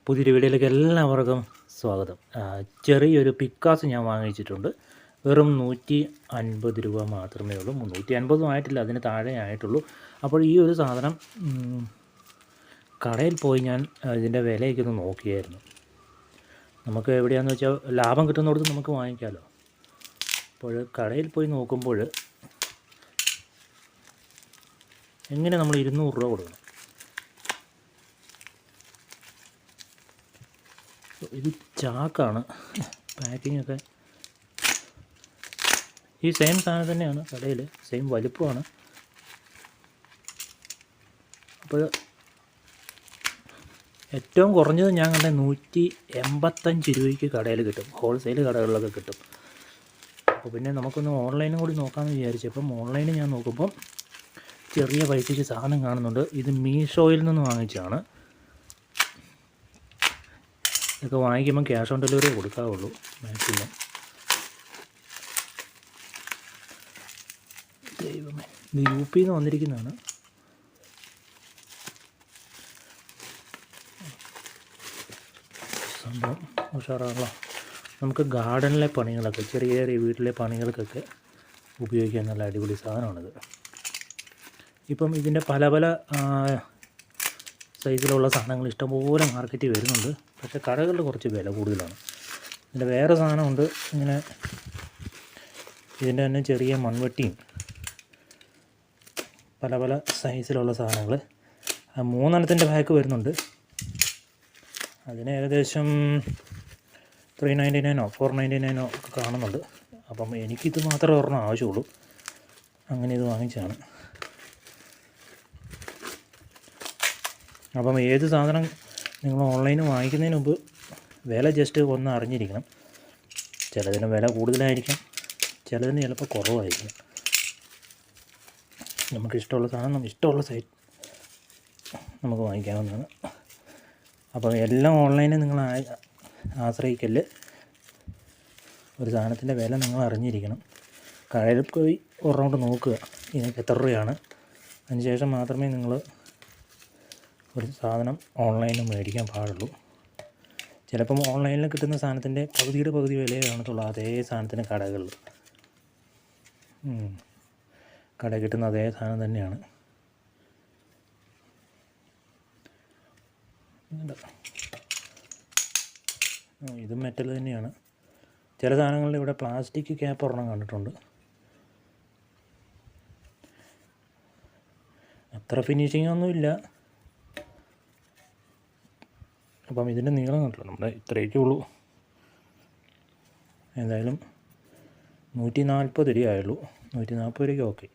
പുതിയൊരു വീഡിയോയിലേക്ക് എല്ലാവർക്കും സ്വാഗതം. ചെറിയൊരു പിക്കാസ് ഞാൻ വാങ്ങിച്ചിട്ടുണ്ട്. വെറും 150 രൂപ മാത്രമേ ഉള്ളൂ. 350 ആയിട്ടില്ല, അതിന് താഴെ ആയിട്ടുള്ളൂ. അപ്പോൾ ഈ ഒരു സാധനം കടയിൽ പോയി ഞാൻ ഇതിൻ്റെ വിലയൊക്കെ ഒന്ന് നോക്കിയായിരുന്നു. നമുക്ക് എവിടെയാണെന്ന് വെച്ചാൽ ലാഭം കിട്ടുന്നിടത്ത് നമുക്ക് വാങ്ങിക്കാമല്ലോ. അപ്പോൾ കടയിൽ പോയി നോക്കുമ്പോൾ എങ്ങനെ നമ്മൾ 200 രൂപ കൊടുക്കണം. ഇത് ചാക്കാണ്, പാക്കിങ്ങൊക്കെ ഈ സെയിം സാധനം തന്നെയാണ്, കടയിൽ സെയിം വലുപ്പമാണ്. അപ്പോൾ ഏറ്റവും കുറഞ്ഞത് ഞാൻ കണ്ട 185 രൂപയ്ക്ക് കടയിൽ കിട്ടും, ഹോൾസെയിൽ കടകളിലൊക്കെ കിട്ടും. അപ്പോൾ പിന്നെ നമുക്കൊന്ന് ഓൺലൈനും കൂടി നോക്കാമെന്ന് വിചാരിച്ചപ്പം ഓൺലൈനിൽ ഞാൻ നോക്കുമ്പം ചെറിയ പൈസയ്ക്ക് സാധനം കാണുന്നുണ്ട്. ഇത് മീഷോയിൽ നിന്ന് വാങ്ങിച്ചതാണ്. ഇതൊക്കെ വാങ്ങിക്കുമ്പം ക്യാഷ് ഓൺ ഡെലിവറി കൊടുക്കാവുള്ളൂ മാക്സിമം. ദൈവമേ, ഇത് UP നിന്ന് വന്നിരിക്കുന്നതാണ്. സംഭവം ഉഷാറാണല്ലോ. നമുക്ക് ഗാർഡനിലെ പണികളൊക്കെ, ചെറിയ ചെറിയ വീട്ടിലെ പണികൾക്കൊക്കെ ഉപയോഗിക്കാൻ നല്ല അടിപൊളി സാധനമാണിത്. ഇപ്പം ഇതിൻ്റെ പല പല സൈസിലുള്ള സാധനങ്ങൾ ഇഷ്ടംപോലെ മാർക്കറ്റിൽ വരുന്നുണ്ട്. പക്ഷേ കടകളിൽ കുറച്ച് വില കൂടുതലാണ്. ഇതിൻ്റെ വേറെ സാധനമുണ്ട്, ഇങ്ങനെ ഇതിൻ്റെ തന്നെ ചെറിയ മൺവെട്ടിയും പല പല സൈസിലുള്ള സാധനങ്ങൾ 3 പാക്ക് വരുന്നുണ്ട്. അതിന് ഏകദേശം 399 499 ഒക്കെ കാണുന്നുണ്ട്. അപ്പം എനിക്കിത് മാത്രമേ ഒരെണ്ണം ആവശ്യമുള്ളൂ, അങ്ങനെ ഇത് വാങ്ങിച്ചാണ്. അപ്പം ഏത് സാധനം നിങ്ങൾ ഓൺലൈനിൽ വാങ്ങിക്കുന്നതിന് മുമ്പ് വില ജസ്റ്റ് ഒന്ന് അറിഞ്ഞിരിക്കണം. ചിലതിന് വില കൂടുതലായിരിക്കും, ചിലതിന് ചിലപ്പോൾ കുറവായിരിക്കും. നമുക്കിഷ്ടമുള്ള സാധനം ഇഷ്ടമുള്ള സൈറ്റ് നമുക്ക് വാങ്ങിക്കാവുന്നതാണ്. അപ്പം എല്ലാം ഓൺലൈനിൽ നിങ്ങൾ ആശ്രയിക്കല്. ഒരു സാധനത്തിൻ്റെ വില നിങ്ങൾ അറിഞ്ഞിരിക്കണം. കടയിൽ പോയി ഒരു റൗണ്ട് നോക്കുക, ഇതിനൊക്കെ എത്ര രൂപയാണ്. അതിനുശേഷം മാത്രമേ നിങ്ങൾ ഒരു സാധനം ഓൺലൈനിൽ മേടിക്കാൻ പാടുള്ളൂ. ചിലപ്പം ഓൺലൈനിൽ കിട്ടുന്ന സാധനത്തിൻ്റെ പകുതിയുടെ പകുതി വിലയെ കാണത്തുള്ളൂ അതേ സാധനത്തിന് കടകളിൽ. കടയിൽ കിട്ടുന്ന അതേ സാധനം തന്നെയാണ്. ഇതും മെറ്റൽ തന്നെയാണ്. ചില സാധനങ്ങളിൽ ഇവിടെ പ്ലാസ്റ്റിക് ക്യാപ്പ് ഒരെണ്ണം കണ്ടിട്ടുണ്ട്. അത്ര ഫിനിഷിംഗ് ഒന്നുമില്ല. അപ്പം ഇതിൻ്റെ നീളം കണ്ടല്ലോ, നമ്മുടെ ഇത്രയൊക്കെ ഉള്ളൂ. എന്തായാലും 140 രൂപയായുള്ളൂ. 140 രൂപയ്ക്ക് ഓക്കെ.